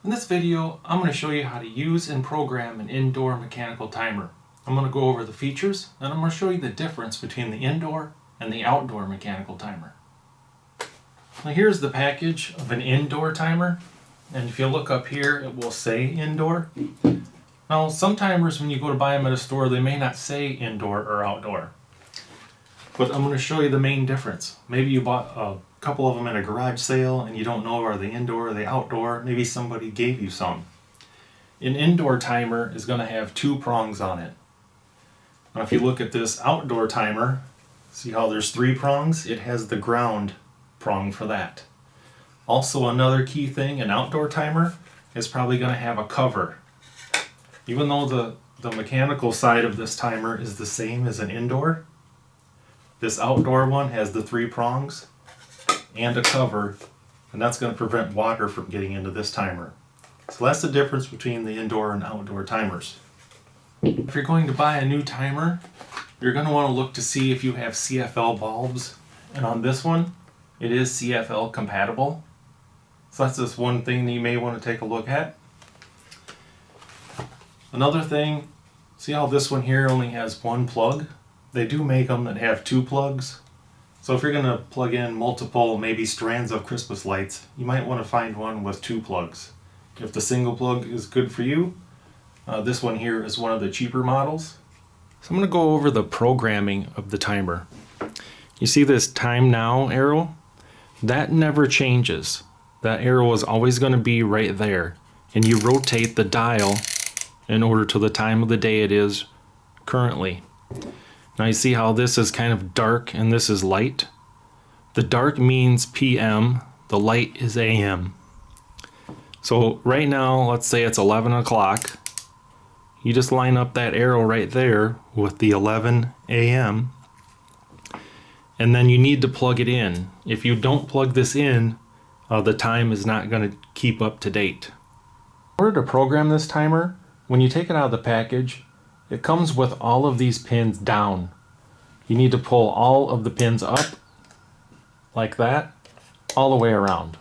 In this video, I'm going to show you how to use and program an indoor mechanical timer. I'm going to go over the features, and I'm going to show you the difference between the indoor and the outdoor mechanical timer. Now here's the package of an indoor timer, and if you look up here, it will say indoor. Now some timers, when you go to buy them at a store, they may not say indoor or outdoor. But I'm going to show you the main difference. Maybe you bought a couple of them at a garage sale and you don't know are they indoor or they outdoor. Maybe somebody gave you some. An indoor timer is going to have 2 prongs on it. Now if you look at this outdoor timer, see how there's 3 prongs? It has the ground prong for that. Also, another key thing, an outdoor timer is probably going to have a cover. Even though the mechanical side of this timer is the same as an indoor, this outdoor one has the 3 prongs and a cover, and that's going to prevent water from getting into this timer. So that's the difference between the indoor and outdoor timers. If you're going to buy a new timer, you're going to want to look to see if you have CFL bulbs, and on this one it is CFL compatible. So that's just one thing that you may want to take a look at. Another thing, see how this one here only has 1 plug? They do make them that have 2 plugs. So if you're going to plug in multiple, maybe strands of Christmas lights, you might want to find one with 2 plugs. If the single plug is good for you, this one here is one of the cheaper models. So I'm going to go over the programming of the timer. You see this time now arrow? That never changes. That arrow is always going to be right there. And you rotate the dial in order to the time of the day it is currently. Now you see how this is kind of dark and this is light? The dark means PM, the light is AM. So right now, let's say it's 11 o'clock. You just line up that arrow right there with the 11 AM. And then you need to plug it in. If you don't plug this in, the time is not going to keep up to date. In order to program this timer, when you take it out of the package, it comes with all of these pins down. You need to pull all of the pins up, like that, all the way around.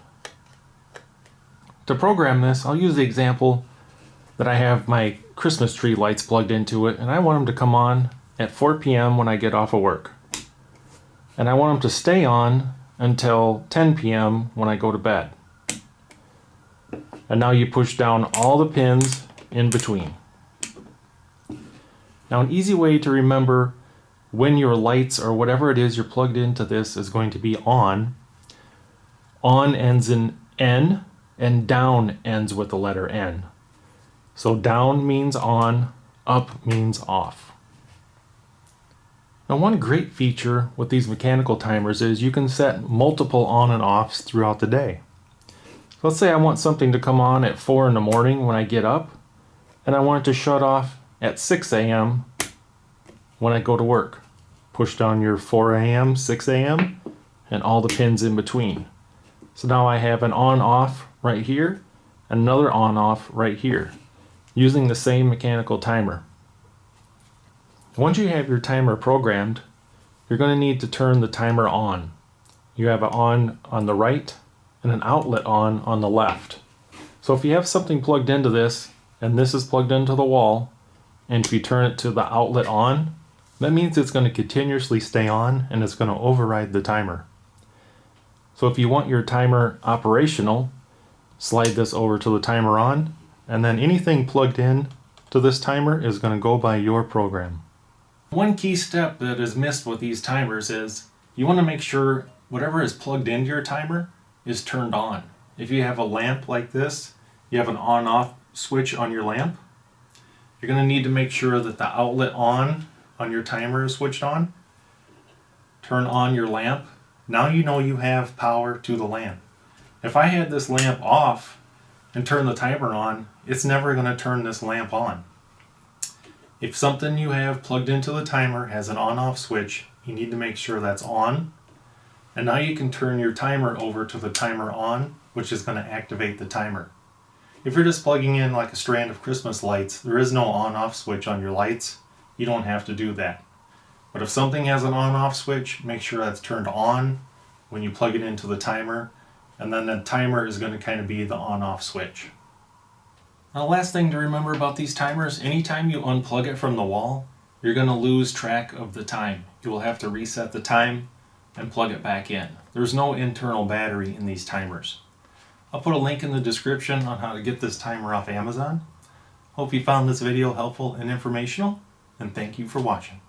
To program this, I'll use the example that I have my Christmas tree lights plugged into it, and I want them to come on at 4 p.m. when I get off of work. And I want them to stay on until 10 p.m. when I go to bed. And now you push down all the pins in between. Now an easy way to remember when your lights or whatever it is you're plugged into this is going to be on ends in N and down ends with the letter N. So down means on, up means off. Now one great feature with these mechanical timers is you can set multiple on and offs throughout the day. So let's say I want something to come on at 4 in the morning when I get up, and I want it to shut off at 6 a.m. when I go to work. Push down your 4 a.m., 6 a.m., and all the pins in between. So now I have an on-off right here, and another on-off right here, using the same mechanical timer. Once you have your timer programmed, you're going to need to turn the timer on. You have an on the right and an outlet on the left. So if you have something plugged into this, and this is plugged into the wall, and if you turn it to the outlet on, that means it's going to continuously stay on and it's going to override the timer. So if you want your timer operational, slide this over to the timer on, and then anything plugged in to this timer is going to go by your program. One key step that is missed with these timers is you want to make sure whatever is plugged into your timer is turned on. If you have a lamp like this, you have an on-off switch on your lamp, you're going to need to make sure that the outlet on your timer is switched on. Turn on your lamp. Now you know you have power to the lamp. If I had this lamp off and turn the timer on, it's never going to turn this lamp on. If something you have plugged into the timer has an on-off switch, you need to make sure that's on. And now you can turn your timer over to the timer on, which is going to activate the timer. If you're just plugging in like a strand of Christmas lights, there is no on-off switch on your lights. You don't have to do that. But if something has an on-off switch, make sure that's turned on when you plug it into the timer, and then the timer is going to kind of be the on-off switch. Now, the last thing to remember about these timers, anytime you unplug it from the wall, you're going to lose track of the time. You will have to reset the time and plug it back in. There's no internal battery in these timers. I'll put a link in the description on how to get this timer off Amazon. Hope you found this video helpful and informational, and thank you for watching.